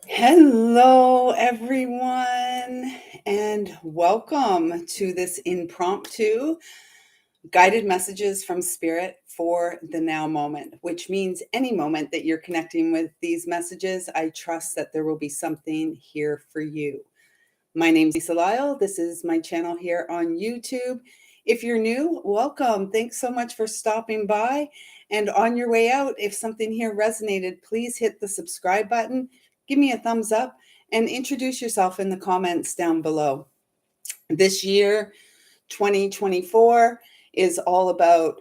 Hello, everyone, and welcome to this impromptu guided messages from Spirit for the now moment, which means any moment that you're connecting with these messages, I trust that there will be something here for you. My name's Lisa Lyle. This is my channel here on YouTube. If you're new, welcome. Thanks so much for stopping by. And on your way out, if something here resonated, please hit the subscribe button, give me a thumbs up, and introduce yourself in the comments down below. This year, 2024, is all about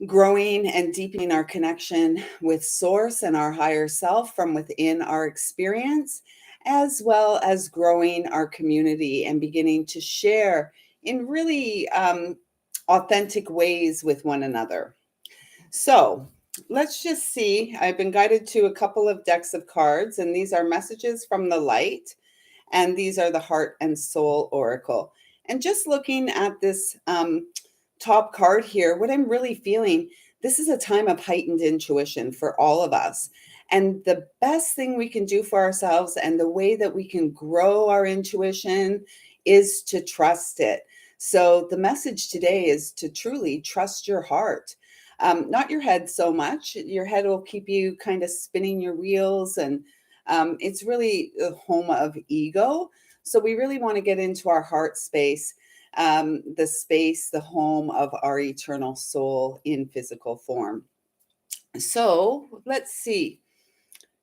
growing and deepening our connection with Source and our higher self from within our experience, as well as growing our community and beginning to share in really authentic ways with one another. So let's just see. I've been guided to a couple of decks of cards, and these are messages from the light, and these are the Heart and Soul Oracle. And just looking at this top card here, what I'm really feeling, this is a time of heightened intuition for all of us. And the best thing we can do for ourselves and the way that we can grow our intuition is to trust it. So the message today is to truly trust your heart. Not your head so much. Your head will keep you kind of spinning your wheels, and it's really the home of ego. So we really want to get into our heart space, the space, the home of our eternal soul in physical form. So let's see.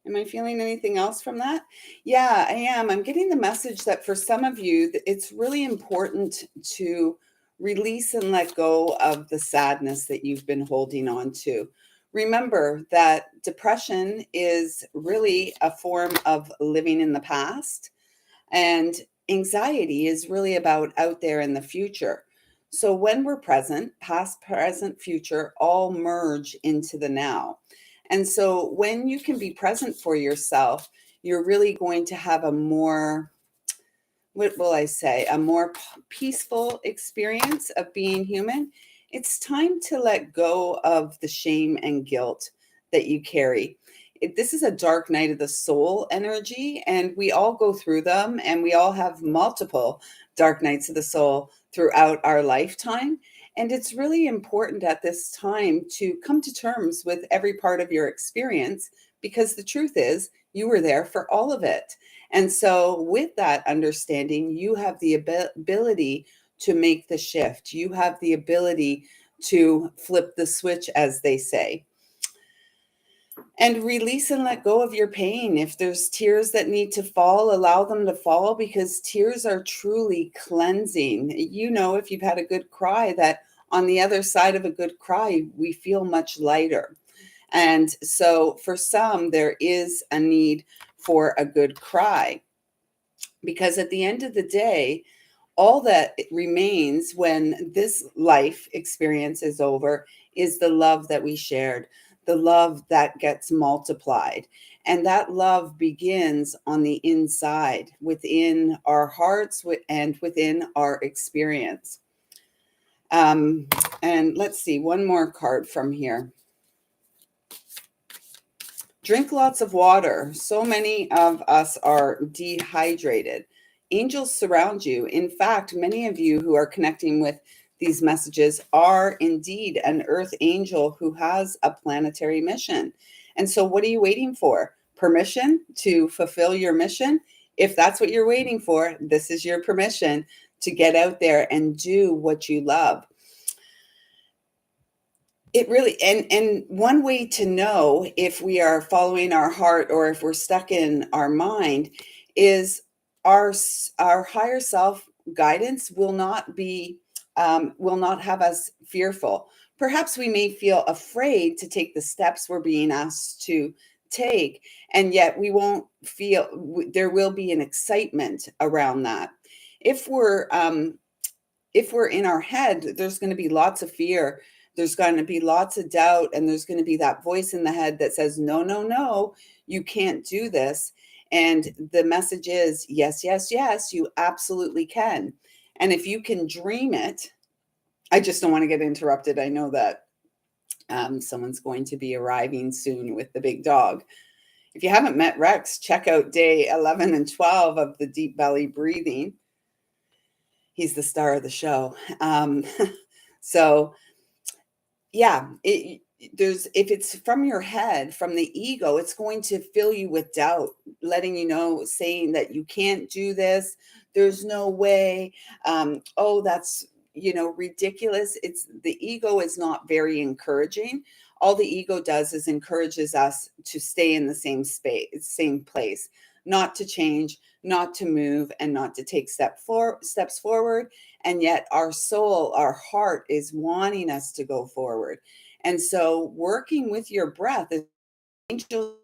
Am I feeling anything else from that? Yeah, I am. I'm getting the message that for some of you, it's really important to release and let go of the sadness that you've been holding on to. Remember that depression is really a form of living in the past, and anxiety is really about out there in the future. So when we're present, past, present, future all merge into the now. And so when you can be present for yourself, you're really going to have a more, what will I say, a more peaceful experience of being human. It's time to let go of the shame and guilt that you carry. This is a dark night of the soul energy, and we all go through them, and we all have multiple dark nights of the soul throughout our lifetime. And it's really important at this time to come to terms with every part of your experience, because the truth is, you were there for all of it. And so, with that understanding, you have the ability to make the shift. You have the ability to flip the switch, as they say, and release and let go of your pain. If there's tears that need to fall, allow them to fall, because tears are truly cleansing. You know, if you've had a good cry, that on the other side of a good cry, we feel much lighter. And so, for some, there is a need for a good cry, because at the end of the day, all that remains when this life experience is over is the love that we shared, the love that gets multiplied. And that love begins on the inside, within our hearts and within our experience. Um, and let's see, one more card from here. Drink lots of water. So many of us are dehydrated. Angels surround you. In fact, many of you who are connecting with these messages are indeed an earth angel who has a planetary mission. And so, what are you waiting for? Permission to fulfill your mission? If that's what you're waiting for, this is your permission to get out there and do what you love. It really, and one way to know if we are following our heart or if we're stuck in our mind is our higher self guidance will not have us fearful. Perhaps we may feel afraid to take the steps we're being asked to take, and yet we won't feel, there will be an excitement around that. If we're in our head, there's going to be lots of fear. There's going to be lots of doubt, and there's going to be that voice in the head that says, no, no, no, you can't do this. And the message is, yes, yes, yes, you absolutely can. And if you can dream it, I just don't want to get interrupted. I know that someone's going to be arriving soon with the big dog. If you haven't met Rex, check out day 11 and 12 of the deep belly breathing. He's the star of the show. So yeah, if it's from your head, from the ego, it's going to fill you with doubt, letting you know, saying that you can't do this, there's no way, oh, that's ridiculous. It's the ego is not very encouraging. All the ego does is encourages us to stay in the same space, same place, not to change, not to move, and not to take steps forward. And yet our soul, our heart is wanting us to go forward. And so working with your breath, angels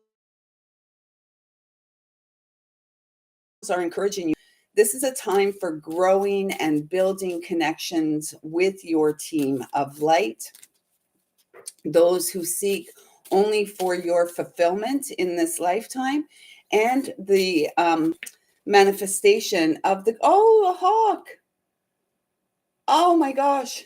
are encouraging you. This is a time for growing and building connections with your team of light, those who seek only for your fulfillment in this lifetime, and the manifestation of the, oh, a hawk. Oh my gosh.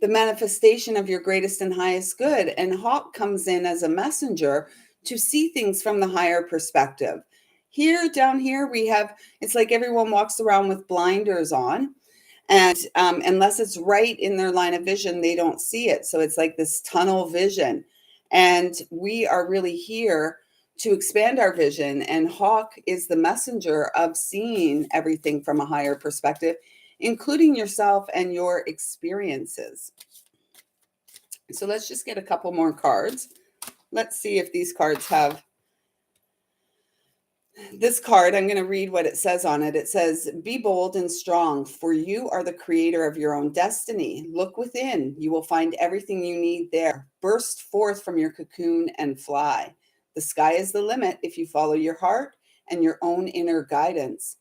The manifestation of your greatest and highest good. And hawk comes in as a messenger to see things from the higher perspective. Here, down here, we have, it's like everyone walks around with blinders on. And unless it's right in their line of vision, they don't see it. So it's like this tunnel vision. And we are really here to expand our vision. And hawk is the messenger of seeing everything from a higher perspective, including yourself and your experiences. So let's just get a couple more cards. Let's see if these cards have. This card, I'm going to read what it says on it. It says, be bold and strong, for you are the creator of your own destiny. Look within. You will find everything you need there. Burst forth from your cocoon and fly. The sky is the limit if you follow your heart and your own inner guidance.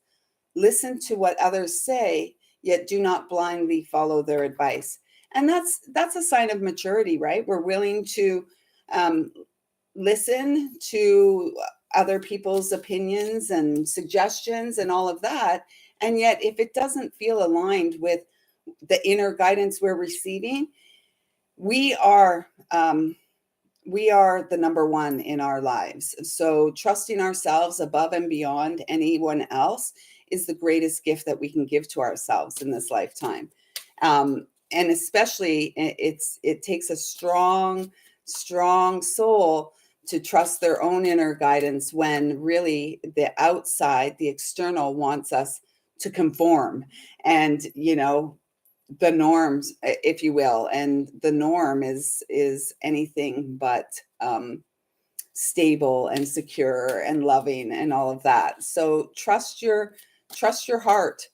Listen to what others say, yet do not blindly follow their advice. And that's a sign of maturity, right? We're willing to listen to other people's opinions and suggestions and all of that. And yet, if it doesn't feel aligned with the inner guidance we're receiving, we are the number one in our lives. So trusting ourselves above and beyond anyone else is the greatest gift that we can give to ourselves in this lifetime. And especially it takes a strong soul to trust their own inner guidance when really the outside, the external, wants us to conform and, the norms, if you will. And the norm is anything but stable and secure and loving and all of that. So trust your heart.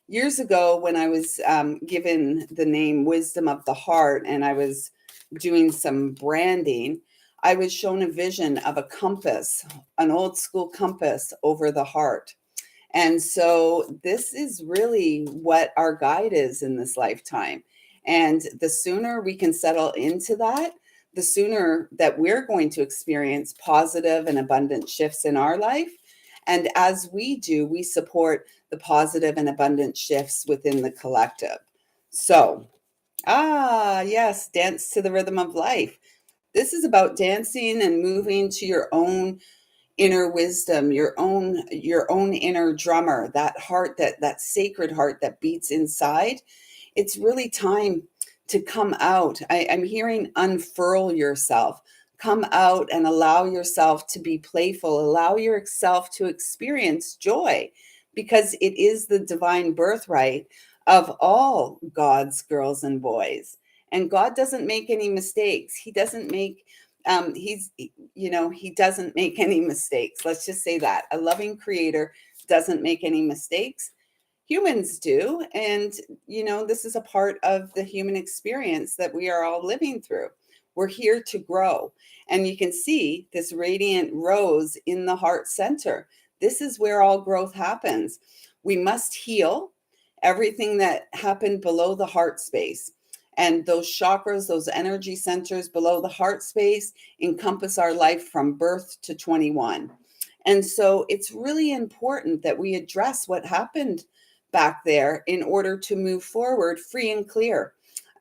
Years ago, when I was given the name Wisdom of the Heart, and I was doing some branding, I was shown a vision of a compass, an old school compass over the heart. And so this is really what our guide is in this lifetime. And the sooner we can settle into that, the sooner that we're going to experience positive and abundant shifts in our life. And as we do, we support the positive and abundant shifts within the collective. So, yes, dance to the rhythm of life. This is about dancing and moving to your own inner wisdom, your own inner drummer, that heart, that sacred heart that beats inside. It's really time to come out. I'm hearing unfurl yourself. Come out and allow yourself to be playful. Allow yourself to experience joy, because it is the divine birthright of all God's girls and boys. And God doesn't make any mistakes. He doesn't make he doesn't make any mistakes. Let's just say that. A loving creator doesn't make any mistakes. Humans do. And, this is a part of the human experience that we are all living through. We're here to grow. And you can see this radiant rose in the heart center. This is where all growth happens. We must heal everything that happened below the heart space. And those chakras, those energy centers below the heart space, encompass our life from birth to 21. And so it's really important that we address what happened back there in order to move forward free and clear.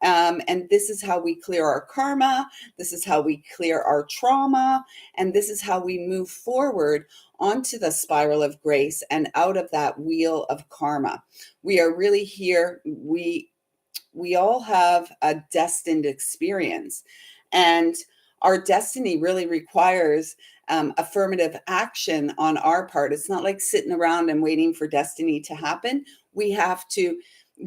And this is how we clear our karma. This is how we clear our trauma. And this is how we move forward onto the spiral of grace and out of that wheel of karma. We are really here. We all have a destined experience, and our destiny really requires affirmative action on our part. It's not like sitting around and waiting for destiny to happen. We have to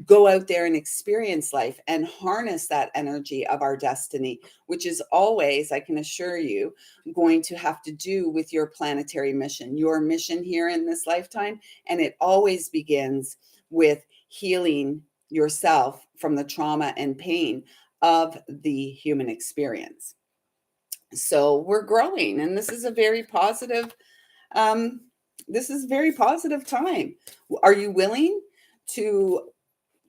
go out there and experience life and harness that energy of our destiny, which is always, I can assure you, going to have to do with your planetary mission, your mission here in this lifetime. And it always begins with healing yourself from the trauma and pain of the human experience. So we're growing, and this is a very positive very positive time. Are you willing to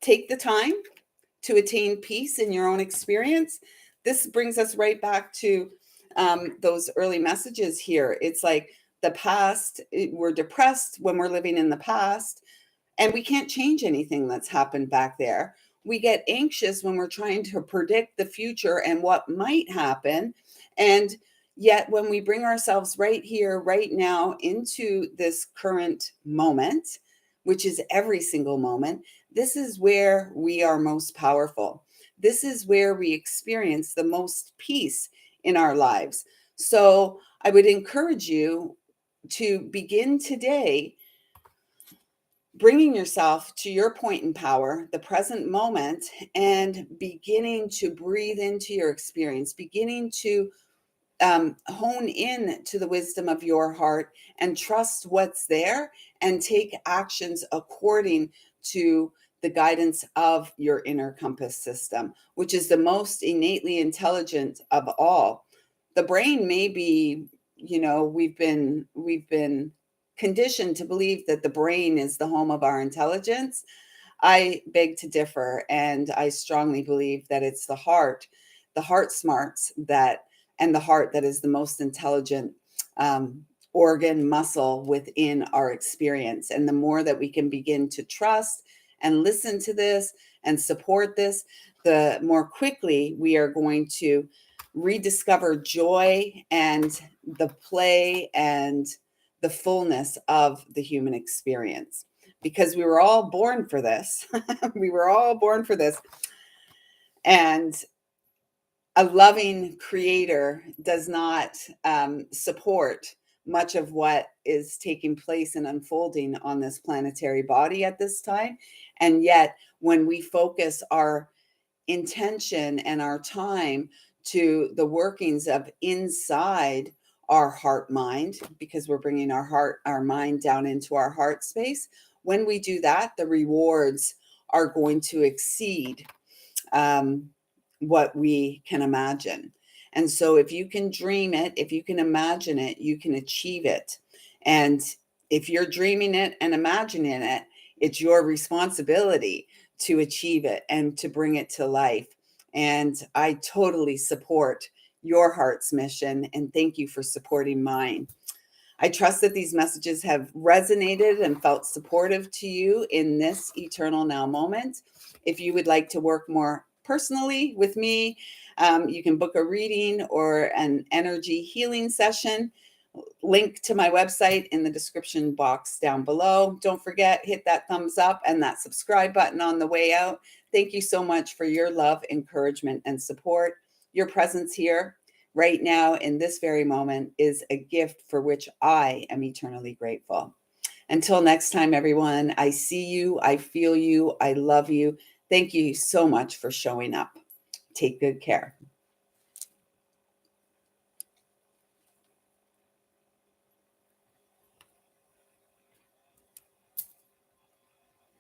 take the time to attain peace in your own experience? This brings us right back to those early messages here. It's like the past, we're depressed when we're living in the past, and we can't change anything that's happened back there. We get anxious when we're trying to predict the future and what might happen. And yet, when we bring ourselves right here, right now, into this current moment, which is every single moment, this is where we are most powerful. This is where we experience the most peace in our lives. So I would encourage you to begin today bringing yourself to your point in power, the present moment, and beginning to breathe into your experience, beginning to hone in to the wisdom of your heart and trust what's there and take actions according to the guidance of your inner compass system, which is the most innately intelligent of all. The brain may be, we've been conditioned to believe that the brain is the home of our intelligence. I beg to differ, and I strongly believe that it's the heart smarts and the heart that is the most intelligent organ muscle within our experience. And the more that we can begin to trust and listen to this and support this, the more quickly we are going to rediscover joy and the play and the fullness of the human experience. Because we were all born for this. We were all born for this. And a loving creator does not support much of what is taking place and unfolding on this planetary body at this time. And yet, when we focus our intention and our time to the workings of inside our heart mind, because we're bringing our mind down into our heart space, when we do that, the rewards are going to exceed what we can imagine. And so if you can dream it, if you can imagine it, you can achieve it. And if you're dreaming it and imagining it, it's your responsibility to achieve it and to bring it to life. And I totally support your heart's mission, and thank you for supporting mine. I trust that these messages have resonated and felt supportive to you in this eternal now moment. If you would like to work more personally with me, you can book a reading or an energy healing session. Link to my website in the description box down below. Don't forget, hit that thumbs up and that subscribe button on the way out. Thank you so much for your love, encouragement, and support. Your presence here right now in this very moment is a gift for which I am eternally grateful. Until next time, everyone, I see you, I feel you, I love you. Thank you so much for showing up. Take good care.